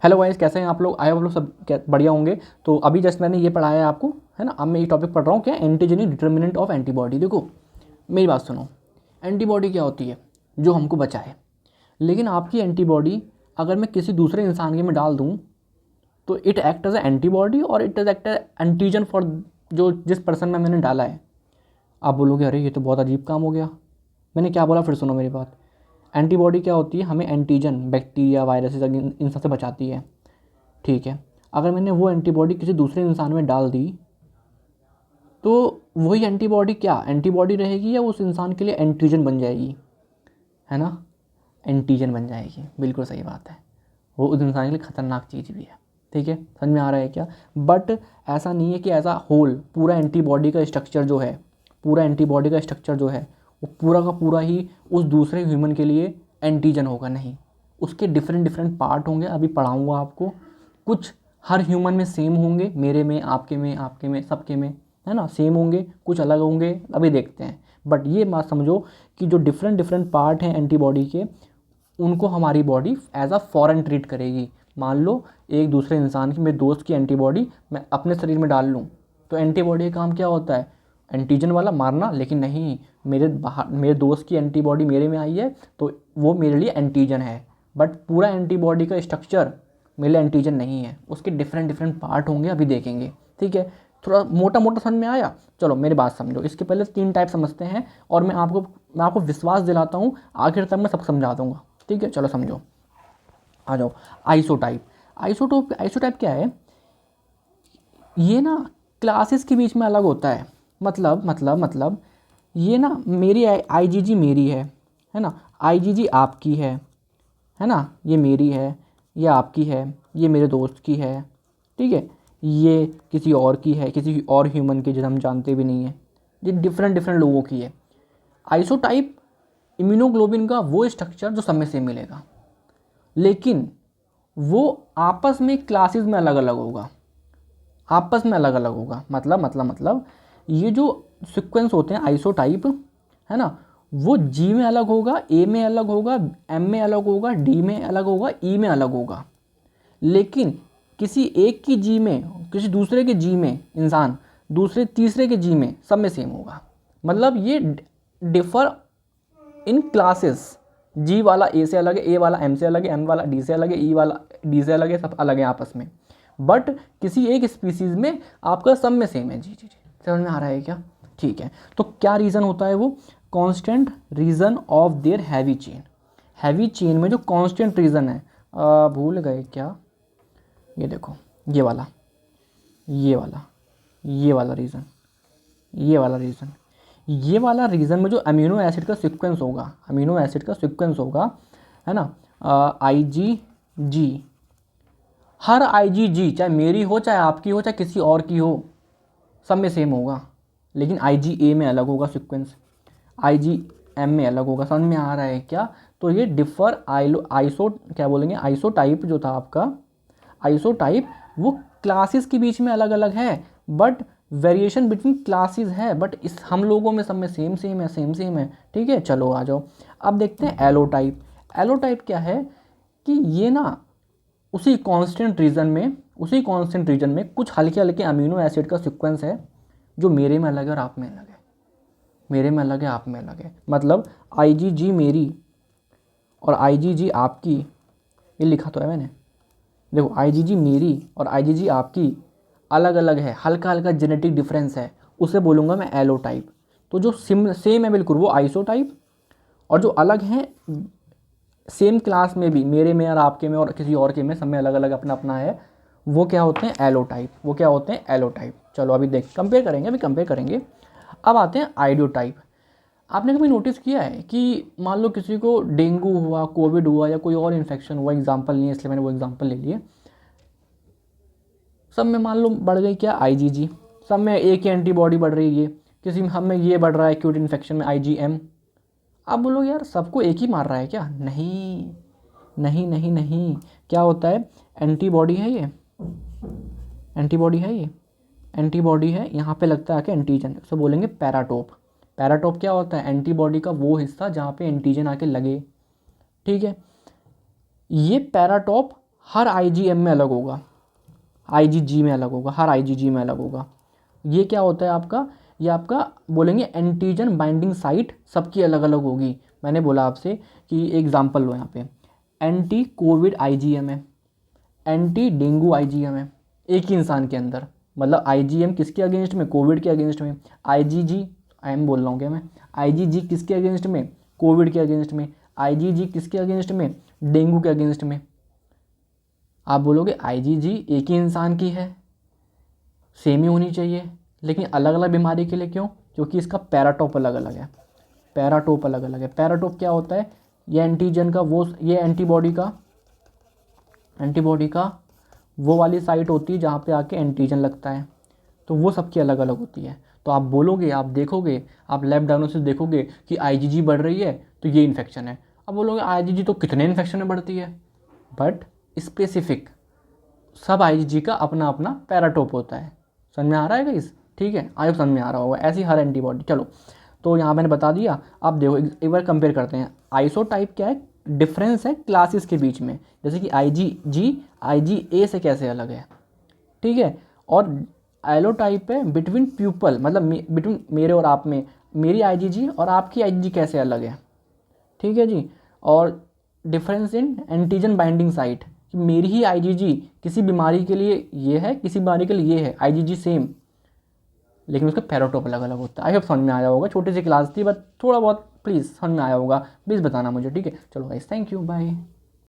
Hello guys, कैसे हैं आप लोग? आए आप लोग सब बढ़िया होंगे। तो अभी जस्ट मैंने ये पढ़ाया है आपको, है ना। अब मैं ये टॉपिक पढ़ रहा हूँ, क्या एंटीजेनिक डिटर्मिनेंट ऑफ एंटीबॉडी। देखो मेरी बात सुनो। एंटीबॉडी क्या होती है? जो हमको बचाए। लेकिन आपकी एंटीबॉडी अगर मैं किसी दूसरे इंसान के में डाल दूँ तो it act as a antibody और it is act as antigen for जो जिस पर्सन में मैंने डाला है। आप बोलोगे अरे ये तो बहुत अजीब काम हो गया। मैंने क्या बोला, फिर सुनो मेरी बात। एंटीबॉडी क्या होती है? हमें एंटीजन, बैक्टीरिया, वायरसेस इन सब से बचाती है, ठीक है। अगर मैंने वो एंटीबॉडी किसी दूसरे इंसान में डाल दी तो वही एंटीबॉडी क्या एंटीबॉडी रहेगी या उस इंसान के लिए एंटीजन बन जाएगी, है ना। एंटीजन बन जाएगी, बिल्कुल सही बात है। वो उस इंसान के लिए ख़तरनाक चीज़ भी है, ठीक है। समझ में आ रहा है क्या? बट ऐसा नहीं है कि एज अ होल पूरा एंटीबॉडी का स्ट्रक्चर जो है, पूरा एंटीबॉडी का स्ट्रक्चर जो है वो पूरा का पूरा ही उस दूसरे ह्यूमन के लिए एंटीजन होगा, नहीं। उसके डिफरेंट डिफरेंट पार्ट होंगे, अभी पढ़ाऊँगा आपको। कुछ हर ह्यूमन में सेम होंगे, मेरे में, आपके में, सबके में, है ना, सेम होंगे, कुछ अलग होंगे, अभी देखते हैं। बट ये बात समझो कि जो डिफरेंट डिफरेंट पार्ट हैं एंटीबॉडी के, उनको हमारी body as a foreign treat करेगी। मान लो एक दूसरे इंसान की, मेरे दोस्त की एंटीबॉडी मैं अपने शरीर में डाल लूँ तो एंटीबॉडी का काम क्या होता है? एंटीजन वाला मारना। लेकिन नहीं, मेरे दोस्त की एंटीबॉडी मेरे में आई है तो वो मेरे लिए एंटीजन है। बट पूरा एंटीबॉडी का स्ट्रक्चर मेरे लिए एंटीजन नहीं है, उसके डिफरेंट डिफरेंट पार्ट होंगे, अभी देखेंगे, ठीक है। थोड़ा मोटा मोटा समझ में आया? चलो मेरी बात समझो। इसके पहले 3 टाइप समझते हैं और मैं आपको विश्वास दिलाता हूँ आखिर तक मैं सब समझा दूंगा, ठीक है। चलो समझो, आ जाओ। आइसोटाइप। आइसोटाइप क्या है? ये ना क्लासेस के बीच में अलग होता है। मतलब ये ना मेरी आईजीजी मेरी है ना। आईजीजी आपकी है ना। ये मेरी है, ये आपकी है, ये मेरे दोस्त की है, ठीक है। ये किसी और की है, किसी और ह्यूमन की जिसे हम जानते भी नहीं है। ये डिफरेंट डिफरेंट लोगों की है। आइसोटाइप इम्यूनोग्लोबिन का वो स्ट्रक्चर जो सब में सेम मिलेगा, लेकिन वो आपस में क्लासेस में अलग अलग होगा। आपस में अलग अलग होगा मतलब ये जो सीक्वेंस होते हैं आइसोटाइप, है ना, वो जी में अलग होगा, ए में अलग होगा, एम में अलग होगा, डी में अलग होगा, ई में अलग होगा। लेकिन किसी एक की जी में, किसी दूसरे के जी में इंसान, दूसरे तीसरे के जी में, सब में सेम होगा। मतलब ये डिफर इन क्लासेस। जी वाला ए से अलग है, ए वाला एम से अलग है, एम वाला डी से अलग है, ई वाला डी से अलग है, सब अलग है आपस में। बट किसी एक स्पीसीज में आपका सब में सेम है। जी जी जी, समझ में आ रहा है क्या? ठीक है। तो क्या रीज़न होता है वो? Constant region of their heavy chain. Heavy chain में जो कांस्टेंट रीजन है, भूल गए क्या? ये देखो, ये वाला, ये वाला, ये वाला रीज़न, ये वाला रीज़न, ये वाला रीज़न में जो अमीनो एसिड का सीक्वेंस होगा, अमीनो एसिड का सीक्वेंस होगा, है ना, IgG। हर IgG चाहे मेरी हो, चाहे आपकी हो, चाहे किसी और की हो, सब में सेम होगा। लेकिन IgA में अलग होगा सीक्वेंस, IgM में अलग होगा। समझ में आ रहा है क्या? तो ये डिफर आइसो क्या बोलेंगे, आइसोटाइप जो था आपका, आइसोटाइप वो क्लासेस के बीच में अलग अलग है, बट वेरिएशन बिटवीन क्लासेस है, बट इस हम लोगों में सब में सेम सेम है, सेम सेम है, ठीक है। चलो आ जाओ, अब देखते हैं एलोटाइप। एलोटाइप क्या है कि ये ना उसी कांस्टेंट रीजन में कुछ हल्के हल्के अमीनो एसिड का सीक्वेंस है जो मेरे में अलग है और आप में अलग है, मेरे में अलग है, आप में अलग है। मतलब IgG मेरी और IgG आपकी, ये लिखा तो है मैंने, देखो IgG मेरी और IgG आपकी अलग अलग है, हल्का हल्का जेनेटिक डिफरेंस है, उसे बोलूँगा मैं एलोटाइप। तो जो सेम है बिल्कुल वो आइसोटाइप, और जो अलग हैं सेम क्लास में भी, मेरे में और आपके में और किसी और के में, सब में अलग अलग अपना अपना है, वो क्या होते हैं? एलोटाइप। वो क्या होते हैं? एलोटाइप। चलो अभी कंपेयर करेंगे। अब आते हैं आइडियोटाइप। आपने कभी नोटिस किया है कि मान लो किसी को डेंगू हुआ, कोविड हुआ या कोई और इन्फेक्शन हुआ, एग्जाम्पल नहीं है इसलिए मैंने वो एग्जाम्पल ले लिए, सब में मान लो बढ़ गई क्या? IgG। सब में एक ही एंटीबॉडी बढ़ रही है, किसी में हम में ये बढ़ रहा है एक्यूट इन्फेक्शन में IgM। आप बोलो यार सबको एक ही मार रहा है क्या? नहीं नहीं नहीं नहीं, क्या होता है? एंटीबॉडी है ये, एंटीबॉडी है ये, एंटीबॉडी है, यहाँ पे लगता है कि एंटीजन, उसे बोलेंगे पैराटोप। पैराटोप क्या होता है? एंटीबॉडी का वो हिस्सा जहाँ पे एंटीजन आके लगे, ठीक है। ये पैराटोप हर आईजीएम में अलग होगा, आईजीजी में अलग होगा, हर आईजीजी में अलग होगा। ये क्या होता है आपका, ये आपका बोलेंगे एंटीजन बाइंडिंग साइट सबकी अलग अलग होगी। मैंने बोला आपसे कि एग्जांपल लो यहाँ पे, एंटी कोविड आईजीएम है, एंटी डेंगू आईजीएम है एक ही इंसान के अंदर। मतलब आईजीएम किसके अगेंस्ट में, कोविड के अगेंस्ट में। आईजीजी, आई एम बोल रहा हूँ क्या मैं, आईजीजी किसके अगेंस्ट में, कोविड के अगेंस्ट में। आईजीजी किसके अगेंस्ट में, डेंगू के अगेंस्ट में। आप बोलोगे आईजीजी एक ही इंसान की है, सेम ही होनी चाहिए, लेकिन अलग अलग बीमारी के लिए क्यों, क्योंकि इसका पैराटोप अलग अलग है। पैराटोप अलग अलग है। पैराटोप क्या होता है, ये एंटीजन का वो, ये एंटीबॉडी का वो वाली साइट होती है जहाँ पे आके एंटीजन लगता है, तो वो सबकी अलग अलग होती है। तो आप बोलोगे, आप देखोगे, आप लैब डायग्नोसिस देखोगे कि आईजीजी बढ़ रही है तो ये इन्फेक्शन है। अब बोलोगे आईजीजी तो कितने इन्फेक्शन में बढ़ती है, बट स्पेसिफिक सब आईजीजी का अपना अपना पैराटोप होता है। समझ में आ रहा है गाइस, ठीक है, आगे समझ में आ रहा होगा। ऐसी हर एंटीबॉडी, चलो तो यहाँ मैंने बता दिया। अब देखो एक बार कंपेयर करते हैं। आइसोटाइप क्या है, डिफरेंस है क्लासेस के बीच में, जैसे कि आईजीए से कैसे अलग है, ठीक है। और एलोटाइप है बिटवीन पीपल, मतलब बिटवीन मेरे और आप में, मेरी आईजीजी और आपकी आईजीजी कैसे अलग है, ठीक है जी। और difference in antigen binding site, कि मेरी ही आईजीजी किसी बीमारी के लिए ये है, किसी बीमारी के लिए ये है, आईजीजी सेम, लेकिन उसका पैराटोप अलग अलग होता है। आई होप समझ में आया होगा, छोटी सी क्लास थी बट थोड़ा बहुत प्लीज़ समझ में आया होगा, प्लीज़ बताना मुझे, ठीक है। चलो गाइस, थैंक यू, बाय।